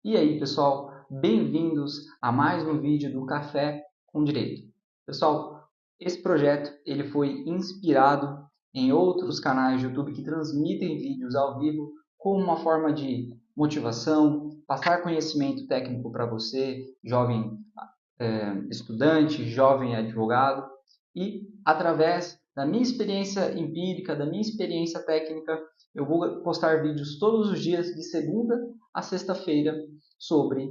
E aí, pessoal, bem-vindos a mais um vídeo do Café com Direito. Pessoal, esse projeto ele foi inspirado em outros canais de YouTube que transmitem vídeos ao vivo como uma forma de motivação, passar conhecimento técnico para você, jovem estudante, jovem advogado, e através da minha experiência empírica, da minha experiência técnica, eu vou postar vídeos todos os dias, de segunda a sexta-feira, sobre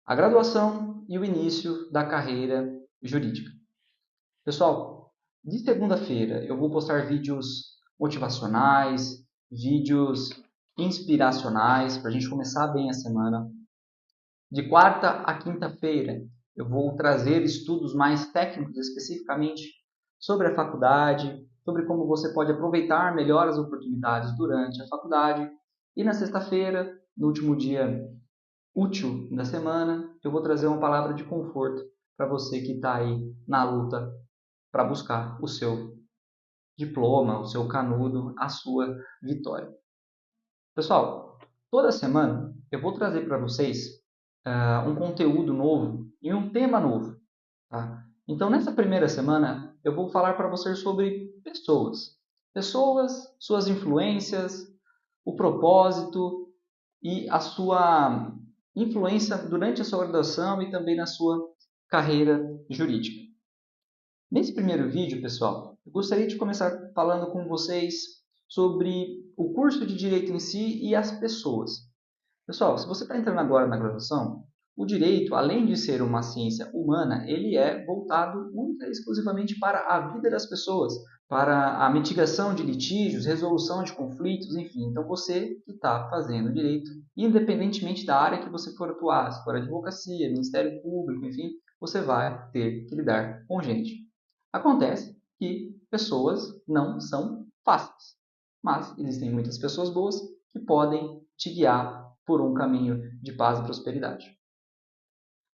a graduação e o início da carreira jurídica. Pessoal, de segunda-feira eu vou postar vídeos motivacionais, vídeos inspiracionais, para a gente começar bem a semana. De quarta a quinta-feira, eu vou trazer estudos mais técnicos, especificamente sobre a faculdade, sobre como você pode aproveitar melhor as oportunidades durante a faculdade. E na sexta-feira, no último dia útil da semana, eu vou trazer uma palavra de conforto para você que está aí na luta para buscar o seu diploma, o seu canudo, a sua vitória. Pessoal, toda semana eu vou trazer para vocês um conteúdo novo e um tema novo. Tá? Então, nessa primeira semana, eu vou falar para vocês sobre pessoas. Pessoas, suas influências, o propósito e a sua influência durante a sua graduação e também na sua carreira jurídica. Nesse primeiro vídeo, pessoal, eu gostaria de começar falando com vocês sobre o curso de Direito em si e as pessoas. Pessoal, se você está entrando agora na graduação, o direito, além de ser uma ciência humana, ele é voltado única e exclusivamente para a vida das pessoas, para a mitigação de litígios, resolução de conflitos, enfim. Então, você que está fazendo direito, independentemente da área que você for atuar, se for advocacia, Ministério Público, enfim, você vai ter que lidar com gente. Acontece que pessoas não são fáceis, mas existem muitas pessoas boas que podem te guiar por um caminho de paz e prosperidade.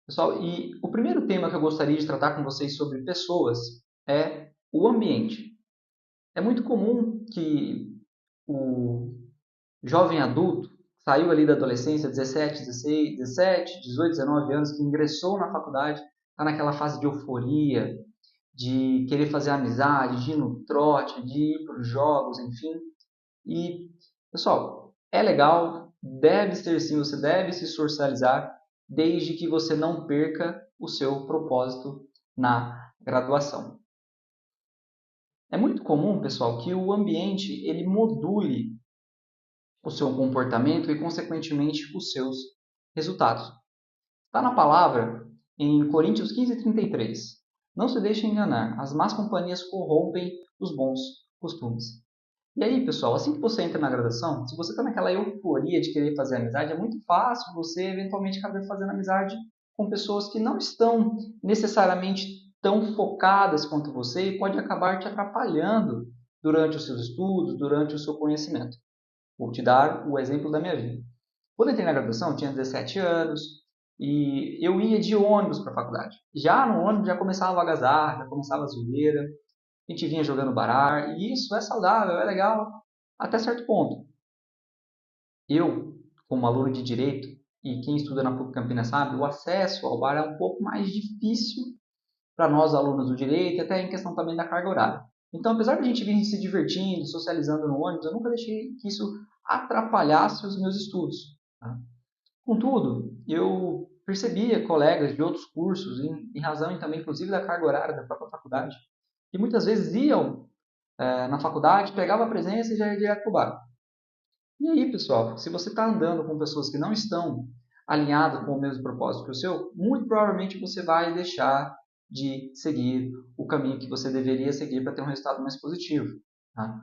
Pessoal, e o primeiro tema que eu gostaria de tratar com vocês sobre pessoas é o ambiente. É muito comum que o jovem adulto saiu ali da adolescência, 17, 16, 17, 18, 19 anos, que ingressou na faculdade, está naquela fase de euforia, de querer fazer amizade, de ir no trote, de ir para os jogos, enfim. E, pessoal, é legal, deve ser sim, você deve se socializar, desde que você não perca o seu propósito na graduação. É muito comum, pessoal, que o ambiente ele module o seu comportamento e, consequentemente, os seus resultados. Está na palavra em Coríntios 15:33. Não se deixe enganar, as más companhias corrompem os bons costumes. E aí, pessoal, assim que você entra na graduação, se você está naquela euforia de querer fazer amizade, é muito fácil você eventualmente acabar fazendo amizade com pessoas que não estão necessariamente tão focadas quanto você e pode acabar te atrapalhando durante os seus estudos, durante o seu conhecimento. Vou te dar o exemplo da minha vida. Quando eu entrei na graduação, eu tinha 17 anos e eu ia de ônibus para a faculdade. Já no ônibus já começava a algazarra, já começava a zoeira, a gente vinha jogando baralho, e isso é saudável, é legal, até certo ponto. Eu, como aluno de Direito, e quem estuda na PUC Campinas sabe, o acesso ao bar é um pouco mais difícil para nós alunos do Direito, até em questão também da carga horária. Então, apesar de a gente vir se divertindo, socializando no ônibus, eu nunca deixei que isso atrapalhasse os meus estudos. Tá? Contudo, eu percebia colegas de outros cursos, em razão também, inclusive, da carga horária da própria faculdade, que muitas vezes iam na faculdade, pegava a presença e já ia direto para o bar. E aí, pessoal, se você está andando com pessoas que não estão alinhadas com o mesmo propósito que o seu, muito provavelmente você vai deixar de seguir o caminho que você deveria seguir para ter um resultado mais positivo. Tá?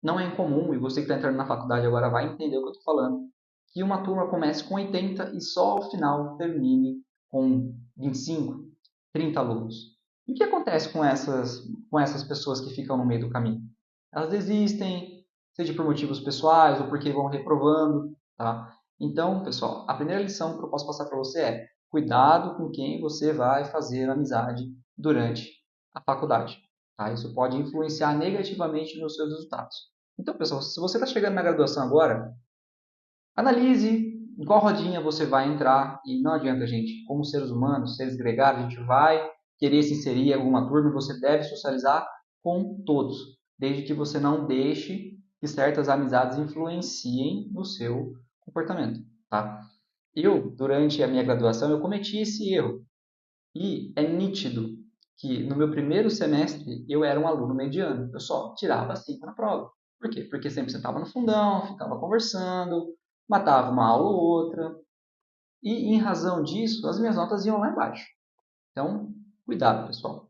Não é incomum, e você que está entrando na faculdade agora vai entender o que eu estou falando, que uma turma comece com 80 e só ao final termine com 25, 30 alunos. E o que acontece com essas pessoas que ficam no meio do caminho? Elas desistem, seja por motivos pessoais ou porque vão reprovando. Tá? Então, pessoal, a primeira lição que eu posso passar para você é: cuidado com quem você vai fazer amizade durante a faculdade. Tá? Isso pode influenciar negativamente nos seus resultados. Então, pessoal, se você está chegando na graduação agora, analise em qual rodinha você vai entrar, e não adianta, gente, como seres humanos, seres gregários, a gente vai querer se inserir em alguma turma, e você deve socializar com todos, desde que você não deixe que certas amizades influenciem no seu comportamento, tá? Eu, durante a minha graduação, eu cometi esse erro, e é nítido que no meu primeiro semestre eu era um aluno mediano, eu só tirava 5 na prova. Por quê? Porque sempre sentava no fundão, ficava conversando, matava uma aula ou outra, e em razão disso as minhas notas iam lá embaixo. Então, cuidado, pessoal.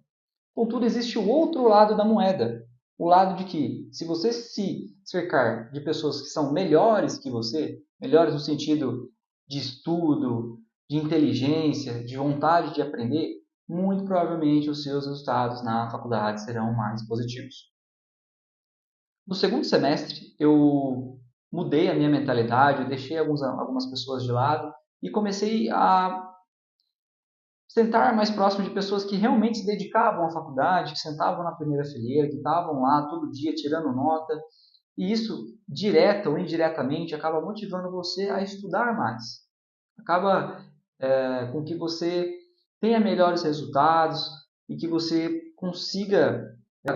Contudo, existe o outro lado da moeda. O lado de que, se você se cercar de pessoas que são melhores que você, melhores no sentido de estudo, de inteligência, de vontade de aprender, muito provavelmente os seus resultados na faculdade serão mais positivos. No segundo semestre, eu mudei a minha mentalidade, eu deixei algumas pessoas de lado e comecei a sentar mais próximo de pessoas que realmente se dedicavam à faculdade, que sentavam na primeira fileira, que estavam lá todo dia tirando nota. E isso, direta ou indiretamente, acaba motivando você a estudar mais. Acaba com que você tenha melhores resultados e que você consiga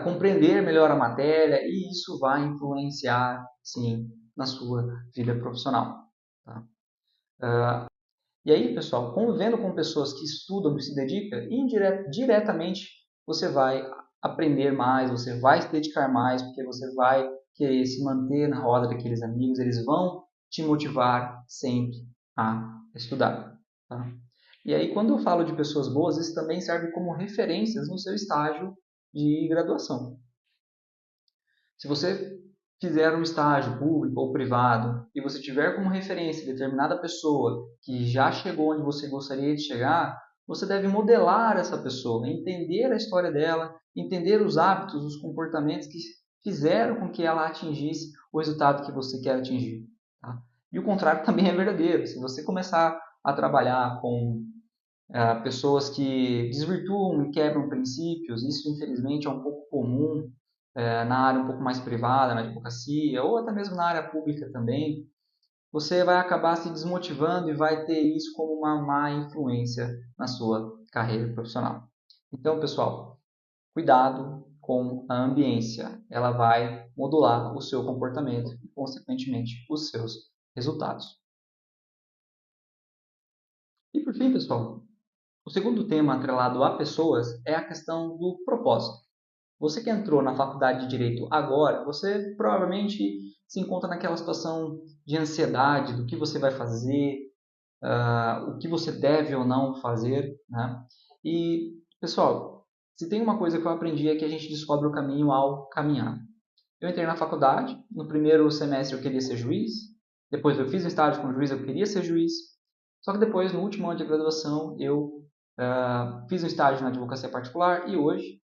compreender melhor a matéria, e isso vai influenciar, sim, na sua vida profissional. Tá? E aí, pessoal, convivendo com pessoas que estudam, que se dedicam, diretamente você vai aprender mais, você vai se dedicar mais, porque você vai querer se manter na roda daqueles amigos, eles vão te motivar sempre a estudar. Tá? E aí, quando eu falo de pessoas boas, isso também serve como referências no seu estágio de graduação. Se você fizer um estágio público ou privado e você tiver como referência determinada pessoa que já chegou onde você gostaria de chegar, você deve modelar essa pessoa, entender a história dela, entender os hábitos, os comportamentos que fizeram com que ela atingisse o resultado que você quer atingir. Tá? E o contrário também é verdadeiro. Se você começar a trabalhar com pessoas que desvirtuam e quebram princípios, isso infelizmente é um pouco comum na área um pouco mais privada, na advocacia, ou até mesmo na área pública também, você vai acabar se desmotivando e vai ter isso como uma má influência na sua carreira profissional. Então, pessoal, cuidado com a ambiência. Ela vai modular o seu comportamento e, consequentemente, os seus resultados. E por fim, pessoal, o segundo tema atrelado a pessoas é a questão do propósito. Você que entrou na faculdade de Direito agora, você provavelmente se encontra naquela situação de ansiedade do que você vai fazer, o que você deve ou não fazer, né? E, pessoal, se tem uma coisa que eu aprendi é que a gente descobre o caminho ao caminhar. Eu entrei na faculdade, no primeiro semestre eu queria ser juiz, depois eu fiz um estágio como juiz, eu queria ser juiz, só que depois, no último ano de graduação, eu fiz um estágio na advocacia particular e hoje,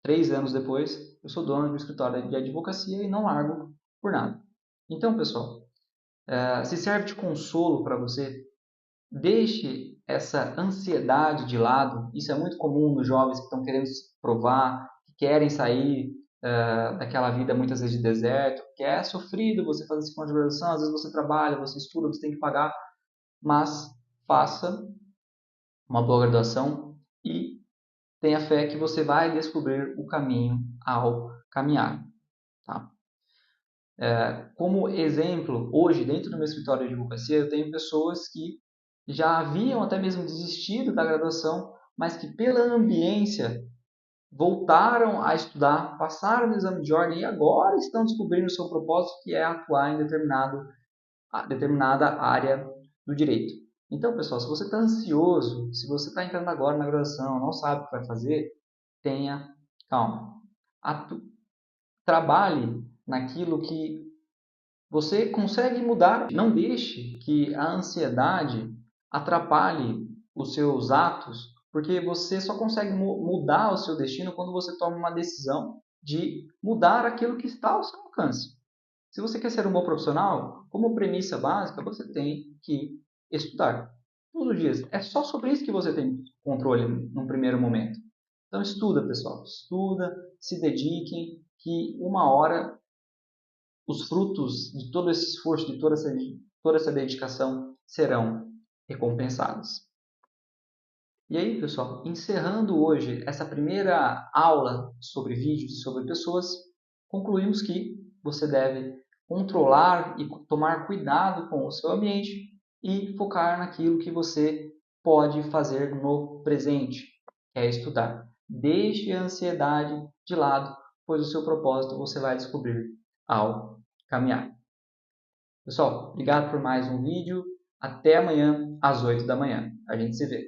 3 anos depois, eu sou dono de um escritório de advocacia e não largo por nada. Então, pessoal, se serve de consolo para você, deixe essa ansiedade de lado. Isso é muito comum nos jovens que estão querendo se provar, que querem sair daquela vida muitas vezes de deserto, que é sofrido você fazer esse de graduação, às vezes você trabalha, você estuda, você tem que pagar, mas faça uma boa graduação e tenha fé que você vai descobrir o caminho ao caminhar. Tá? Como exemplo, hoje, dentro do meu escritório de advocacia, eu tenho pessoas que já haviam até mesmo desistido da graduação, mas que pela ambiência voltaram a estudar, passaram no exame de ordem e agora estão descobrindo o seu propósito, que é atuar em determinada área do direito. Então, pessoal, se você está ansioso, se você está entrando agora na graduação, não sabe o que vai fazer, tenha calma. Trabalhe naquilo que você consegue mudar. Não deixe que a ansiedade atrapalhe os seus atos, porque você só consegue mudar o seu destino quando você toma uma decisão de mudar aquilo que está ao seu alcance. Se você quer ser um bom profissional, como premissa básica, você tem que estudar. Todos os dias. É só sobre isso que você tem controle no primeiro momento. Então estuda, pessoal. Estuda, se dediquem, que uma hora os frutos de todo esse esforço, de toda essa toda essa dedicação serão recompensadas. E aí, pessoal, encerrando hoje essa primeira aula sobre vídeos e sobre pessoas, concluímos que você deve controlar e tomar cuidado com o seu ambiente e focar naquilo que você pode fazer no presente, que é estudar. Deixe a ansiedade de lado, pois o seu propósito você vai descobrir ao caminhar. Pessoal, obrigado por mais um vídeo. Até amanhã às 8 da manhã. A gente se vê.